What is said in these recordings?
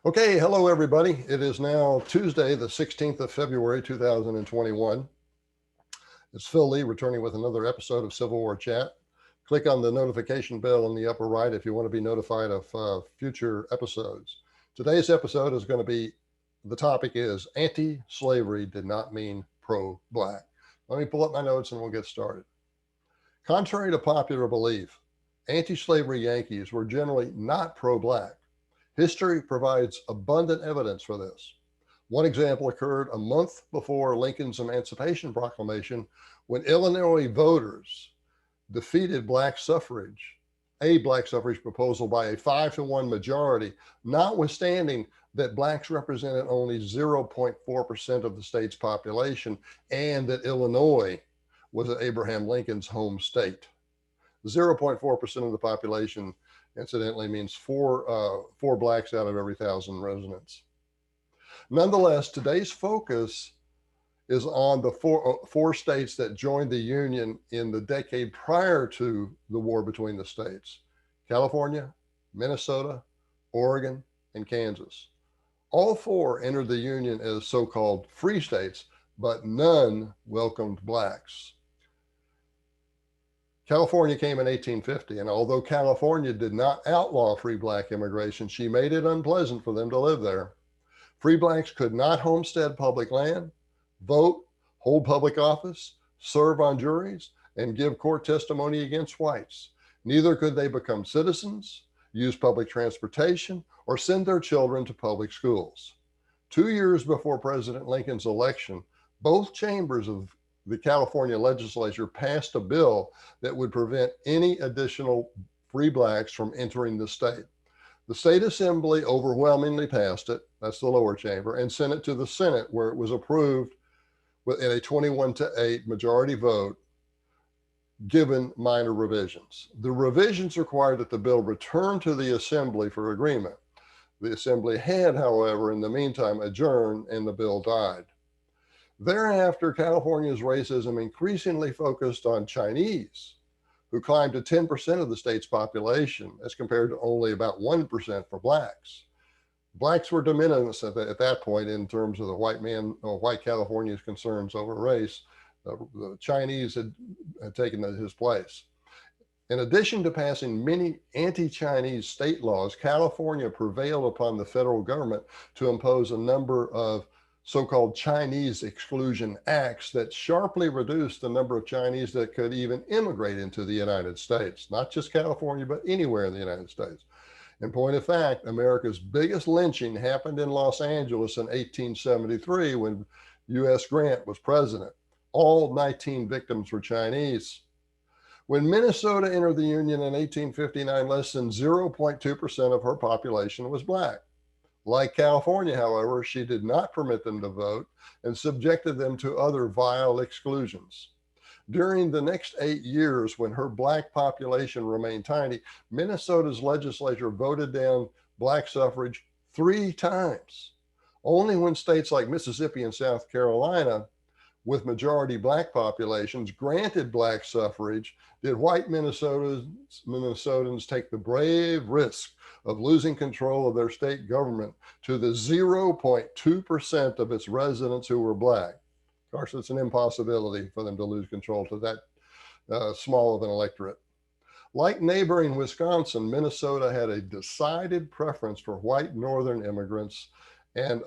Okay, hello everybody. It is now Tuesday, the 16th of February, 2021. It's Phil Lee returning with another episode of Civil War Chat. Click on the notification bell in the upper right if you want to be notified of future episodes. Today's episode is going to be, the topic is anti-slavery did not mean pro-black. Let me pull up my notes and we'll get started. Contrary to popular belief, anti-slavery Yankees were generally not pro-black. History provides abundant evidence for this. One example occurred a month before Lincoln's Emancipation Proclamation when Illinois voters defeated a black suffrage proposal by a 5-to-1 majority, notwithstanding that blacks represented only 0.4% of the state's population and that Illinois was Abraham Lincoln's home state. 0.4% of the population incidentally means four blacks out of every 1,000 residents. Nonetheless, today's focus is on the four states that joined the Union in the decade prior to the war between the states: California, Minnesota, Oregon, and Kansas. All four entered the Union as so-called free states, but none welcomed blacks. California came in 1850, and although California did not outlaw free black immigration, she made it unpleasant for them to live there. Free blacks could not homestead public land, vote, hold public office, serve on juries, and give court testimony against whites. Neither could they become citizens, use public transportation, or send their children to public schools. 2 years before President Lincoln's election, both chambers of the California legislature passed a bill that would prevent any additional free blacks from entering the state. The state assembly overwhelmingly passed it, that's the lower chamber, and sent it to the Senate, where it was approved in a 21-to-8 majority vote, given minor revisions. The revisions required that the bill return to the assembly for agreement. The assembly had, however, in the meantime adjourned and the bill died. Thereafter, California's racism increasingly focused on Chinese, who climbed to 10% of the state's population as compared to only about 1% for blacks. Blacks were de minimis at that point in terms of the white California's concerns over race. The Chinese had taken his place. In addition to passing many anti-Chinese state laws, California prevailed upon the federal government to impose a number of so-called Chinese exclusion acts that sharply reduced the number of Chinese that could even immigrate into the United States, not just California, but anywhere in the United States. In point of fact, America's biggest lynching happened in Los Angeles in 1873 when U.S. Grant was president. All 19 victims were Chinese. When Minnesota entered the Union in 1859, less than 0.2% of her population was black. Like California, however, she did not permit them to vote and subjected them to other vile exclusions. During the next 8 years, when her black population remained tiny, Minnesota's legislature voted down black suffrage 3 times. Only when states like Mississippi and South Carolina, with majority black populations, granted black suffrage, did white Minnesotans take the brave risk of losing control of their state government to the 0.2% of its residents who were black. Of course, it's an impossibility for them to lose control to that small of an electorate. Like neighboring Wisconsin, Minnesota had a decided preference for white northern immigrants and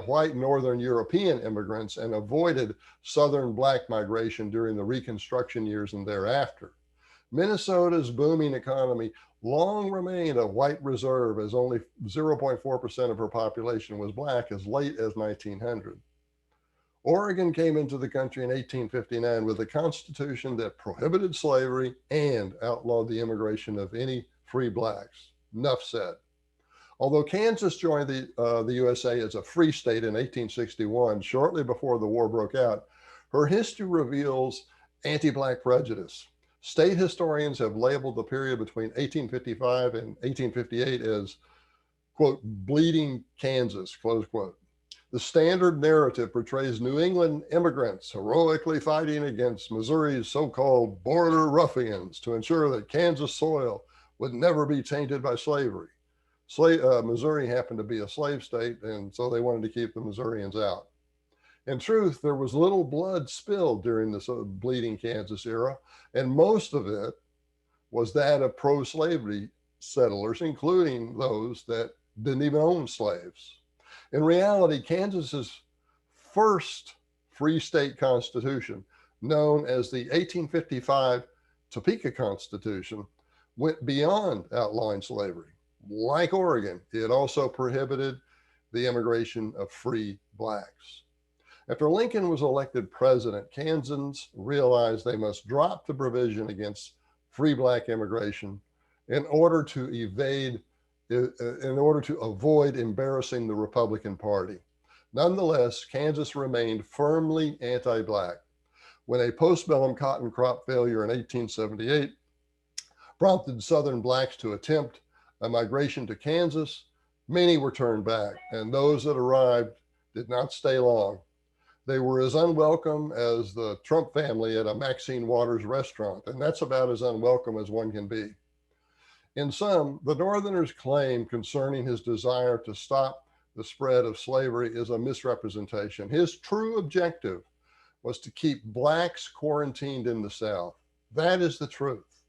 white northern European immigrants, and avoided southern black migration during the Reconstruction years and thereafter. Minnesota's booming economy long remained a white reserve, as only 0.4% of her population was black as late as 1900. Oregon came into the country in 1859 with a constitution that prohibited slavery and outlawed the immigration of any free blacks. Enough said. Although Kansas joined the USA as a free state in 1861, shortly before the war broke out, her history reveals anti-black prejudice. State historians have labeled the period between 1855 and 1858 as, quote, bleeding Kansas, close quote. The standard narrative portrays New England immigrants heroically fighting against Missouri's so-called border ruffians to ensure that Kansas soil would never be tainted by slavery. Missouri happened to be a slave state, and so they wanted to keep the Missourians out. In truth, there was little blood spilled during the bleeding Kansas era, and most of it was that of pro-slavery settlers, including those that didn't even own slaves. In reality, Kansas's first free state constitution, known as the 1855 Topeka Constitution, went beyond outlawing slavery. Like Oregon, it also prohibited the immigration of free blacks. After Lincoln was elected president, Kansans realized they must drop the provision against free black immigration in order to avoid embarrassing the Republican Party. Nonetheless, Kansas remained firmly anti-black. When a postbellum cotton crop failure in 1878 prompted Southern blacks to attempt a migration to Kansas, many were turned back, and those that arrived did not stay long. They were as unwelcome as the Trump family at a Maxine Waters restaurant, and that's about as unwelcome as one can be. In sum, the Northerner's claim concerning his desire to stop the spread of slavery is a misrepresentation. His true objective was to keep blacks quarantined in the South. That is the truth,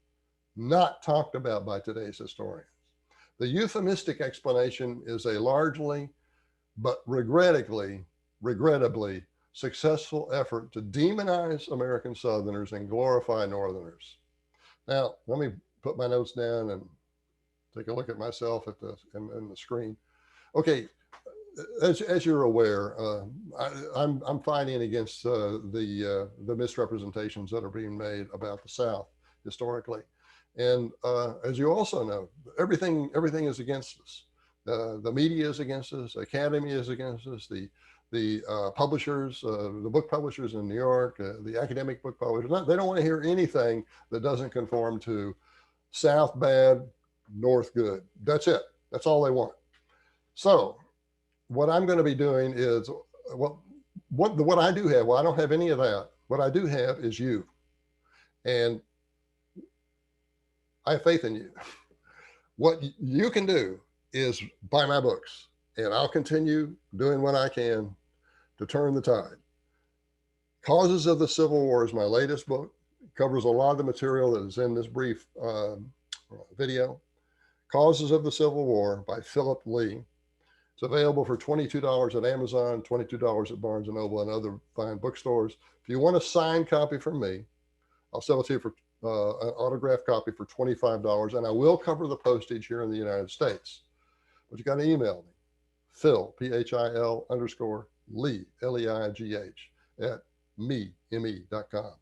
not talked about by today's historians. The euphemistic explanation is a largely, but regrettably, successful effort to demonize American Southerners and glorify Northerners. Now, let me put my notes down and take a look at myself at in the screen. Okay, as you're aware, I'm fighting against the misrepresentations that are being made about the South historically, and as you also know, everything is against us. The media is against us. The Academy is against us. The publishers, the book publishers in New York, the academic book publishers, they don't want to hear anything that doesn't conform to South bad, North good. That's it. That's all they want. So what I'm going to be doing is, what I do have, well, I don't have any of that. What I do have is you. And I have faith in you. What you can do is buy my books, and I'll continue doing what I can to turn the tide. Causes of the Civil War is my latest book. It covers a lot of the material that is in this brief video. Causes of the Civil War by Philip Lee. It's available for $22 at Amazon, $22 at Barnes & Noble and other fine bookstores. If you want a signed copy from me, I'll sell it to you for an autographed copy for $25, and I will cover the postage here in the United States. But you got to email me, Phil, P-H-I-L _ Lee, L-E-I-G-H, at me.com.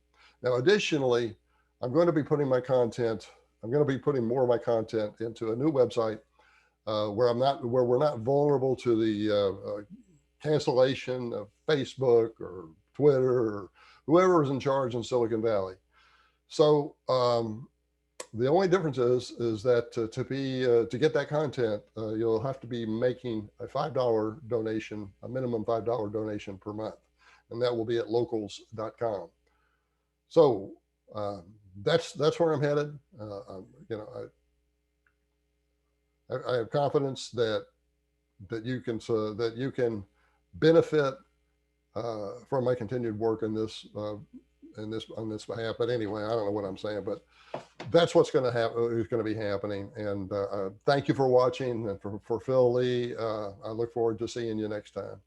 Now, additionally, I'm going to be putting more of my content into a new website where we're not vulnerable to the cancellation of Facebook or Twitter or whoever is in charge in Silicon Valley. So the only difference is that to get that content, you'll have to be making a $5 donation, a minimum $5 donation per month, and that will be at locals.com. So that's where I'm headed. I have confidence that you can benefit from my continued work in this on this behalf. But anyway, I don't know what I'm saying, but that's what's going to happen. Is going to be happening. And thank you for watching. And for Phil Lee, I look forward to seeing you next time.